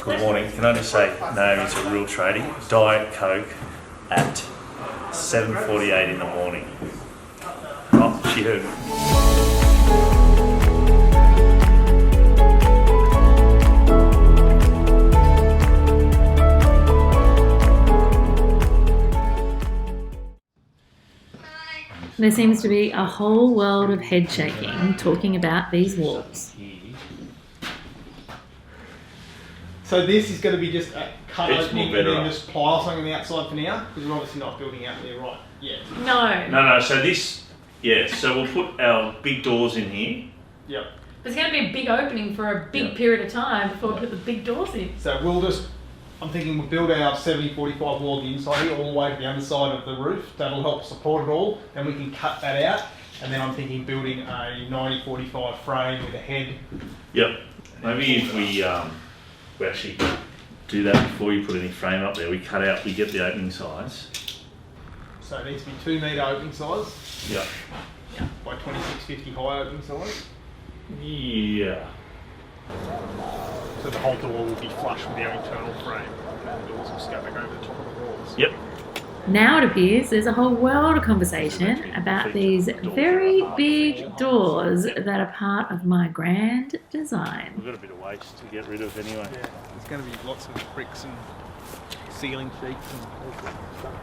Good morning. Can I just say Naomi's a real tradie. Diet Coke at 7:48 in the morning. Oh, she heard me. There seems to be a whole world of head shaking talking about these walls. So this is going to be just a cut It's opening more and then better. just pile something on the outside for now, because we're obviously not building out there right yet. No. No, so this, so we'll put our big doors in here. Yep. There's going to be a big opening for a big period of time before we put the big doors in. So we'll just, I'm thinking we'll build our 70-45 wall on the inside here, all the way to the underside of the roof. That'll help support it all. Then we can cut that out. And then I'm thinking building a 90-45 frame with a head. Yep. Maybe if we actually do that before you put any frame up there, we get the opening size. So it needs to be 2 metre opening size. Yep. By 26-50 high opening size. Yeah. So the whole door will be flush with our internal frame. And the doors will scatter over the top of the walls. Yep. Now it appears there's a whole world of conversation about these very big doors that are part of my grand design. We've got a bit of waste to get rid of anyway. Yeah, there's going to be lots of bricks and ceiling sheets and all sorts of stuff.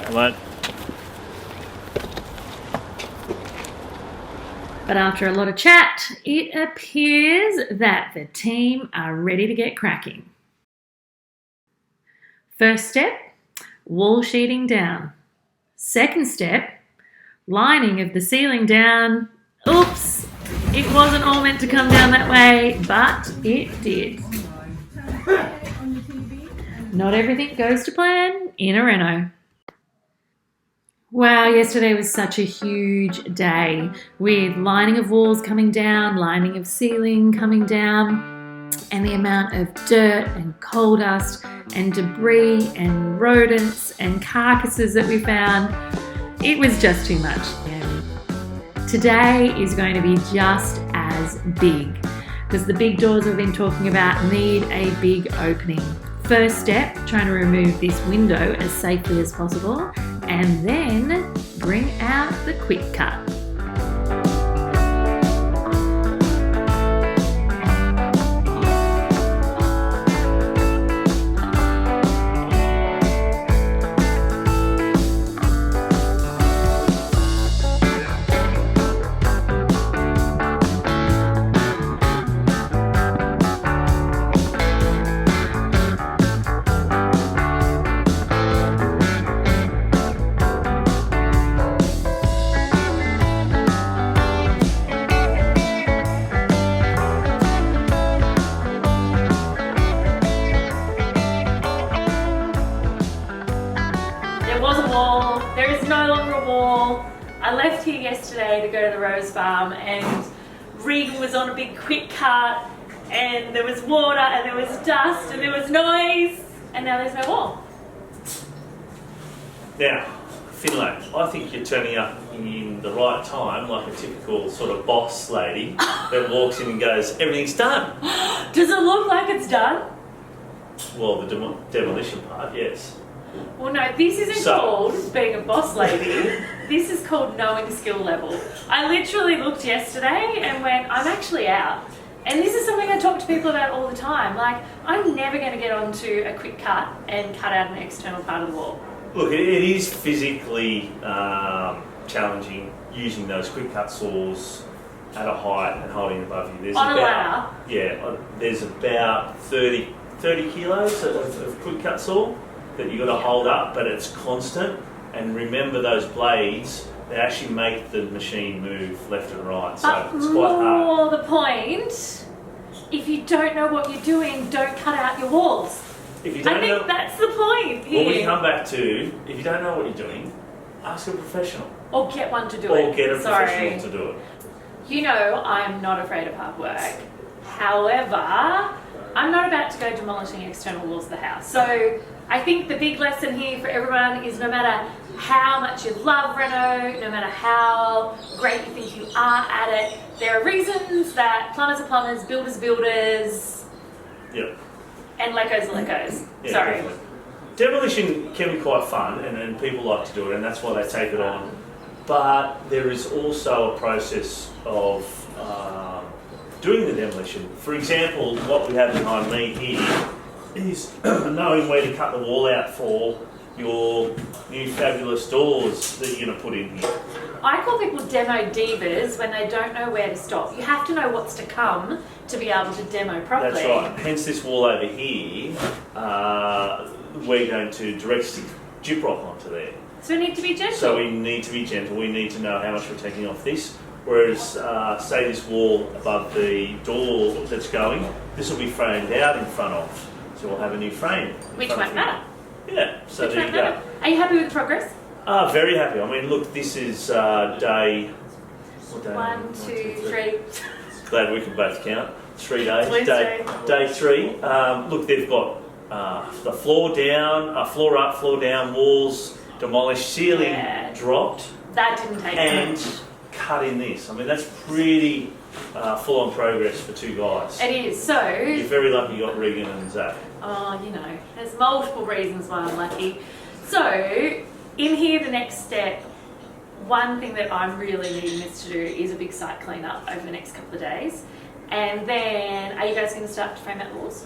Hello. But after a lot of chat, it appears that the team are ready to get cracking. First step, wall sheeting down. Second step, lining of the ceiling down. Oops, it wasn't all meant to come down that way, but it did. Not everything goes to plan in a reno. Wow, yesterday was such a huge day with lining of walls coming down, lining of ceiling coming down, and the amount of dirt and coal dust and debris and rodents and carcasses that we found. It was just too much. Today is going to be just as big because the big doors we've been talking about need a big opening. First step, trying to remove this window as safely as possible, and then bring out the quick cut. There is no longer a wall. I left here yesterday to go to the rose farm and Regan was on a big quick cut and there was water and there was dust and there was noise and now there's no wall. Now, Findlay, I think you're turning up in the right time, like a typical sort of boss lady that walks in and goes, everything's done. Does it look like it's done? Well, the demolition part, yes. Well, no, this isn't called being a boss lady. This is called knowing skill level. I literally looked yesterday and went, I'm actually out. And this is something I talk to people about all the time. Like, I'm never going to get onto a quick cut and cut out an external part of the wall. Look, it is physically challenging using those quick cut saws at a height and holding it above you. There's on a ladder? Yeah, there's about 30 kilos of quick cut saw that you've got to hold up, but it's constant. And remember those blades, they actually make the machine move left and right, so it's quite hard. More the point, if you don't know what you're doing, don't cut out your walls. If you don't I think that's the point here. What we come back to, if you don't know what you're doing, ask a professional. Or get one to do it. Or get a professional to do it. You know I'm not afraid of hard work. However, I'm not about to go demolishing external walls of the house. So I think the big lesson here for everyone is no matter how much you love reno, no matter how great you think you are at it, there are reasons that plumbers are plumbers, builders are builders, Yeah. And let go's let go's. Yeah, Sorry. definitely. Demolition can be quite fun, and people like to do it, and that's why they take it on. But there is also a process of doing the demolition. For example, what we have behind me here is knowing where to cut the wall out for your new fabulous doors that you're going to put in here. I call people demo divas when they don't know where to stop. You have to know what's to come to be able to demo properly. That's right. Hence this wall over here, we're going to direct stick gyprock onto there. So we need to be gentle. So we need to be gentle. We need to know how much we're taking off this. Whereas, say this wall above the door that's going, this will be framed out in front of. So we'll have a new frame. Which won't matter. Yeah, so there you go. Are you happy with the progress? Very happy. I mean, look, this is day... What day? 1, 2, 3. Glad we can both count. 3 days. Please Day 3. Look, they've got the floor down, floor up, floor down, walls demolished, ceiling dropped. That didn't take and much. Cut in this. I mean, that's pretty full-on progress for 2 guys. It is. So... You're very lucky you got Regan and Zach. Oh, you know, there's multiple reasons why I'm lucky. So, in here, the next step, one thing that I'm really needing this to do is a big site clean-up over the next couple of days. And then, are you guys going to start to frame out the walls?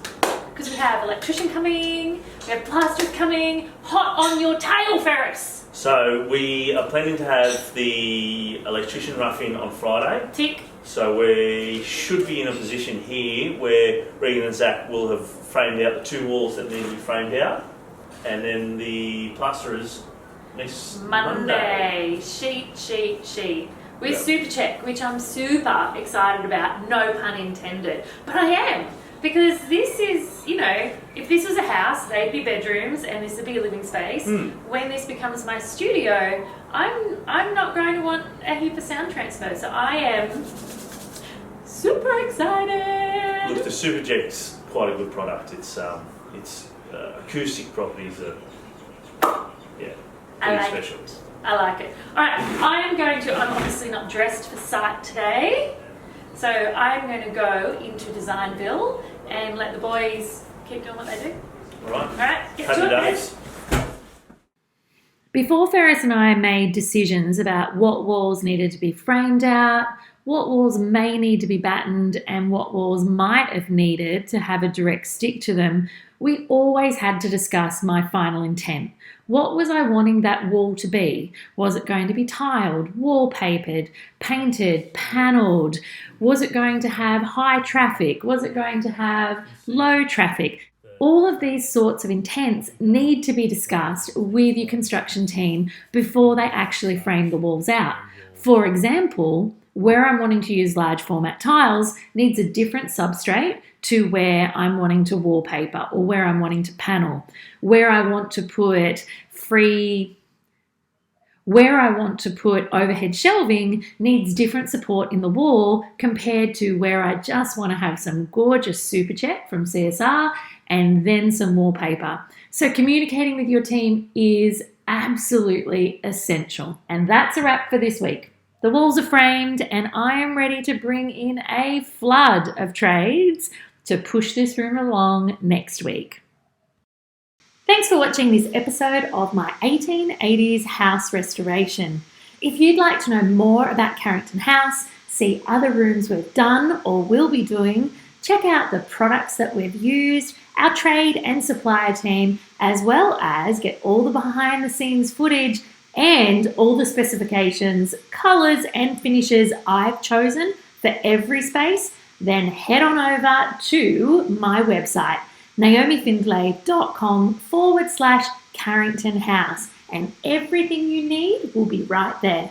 Because we have electrician coming, we have plasters coming, hot on your tail, Ferris! So, we are planning to have the electrician rough in on Friday. Tick. So we should be in a position here where Regan and Zach will have framed out the 2 walls that need to be framed out, and then the plasterers next Monday. Sheet. With Super Check, which I'm super excited about, no pun intended. But I am, because this is, you know, if this was a house, they'd be bedrooms and this would be a living space. When this becomes my studio, I'm not going to want a heap of sound transfer, so I am super excited. Look, the Super Check's quite a good product. It's acoustic properties are pretty special. I like it. Alright, I'm obviously not dressed for site today, so I'm going to go into Designville and let the boys keep doing what they do. Alright, get to it. Days. Before Ferris and I made decisions about what walls needed to be framed out, what walls may need to be battened, and what walls might have needed to have a direct stick to them, we always had to discuss my final intent. What was I wanting that wall to be? Was it going to be tiled, wallpapered, painted, panelled? Was it going to have high traffic? Was it going to have low traffic? All of these sorts of intents need to be discussed with your construction team before they actually frame the walls out. For example, where I'm wanting to use large format tiles needs a different substrate to where I'm wanting to wallpaper or where I'm wanting to panel. Where I want to put overhead shelving needs different support in the wall compared to where I just want to have some gorgeous Super Check from CSR and then some wallpaper. So communicating with your team is absolutely essential. And that's a wrap for this week. The walls are framed and I am ready to bring in a flood of trades to push this room along next week. Thanks for watching this episode of my 1880s house restoration. If you'd like to know more about Carrington House, see other rooms we've done or will be doing, check out the products that we've used, our trade and supplier team, as well as get all the behind the scenes footage and all the specifications, colours and finishes I've chosen for every space, then head on over to my website, naomifindlay.com/Carrington House, and everything you need will be right there.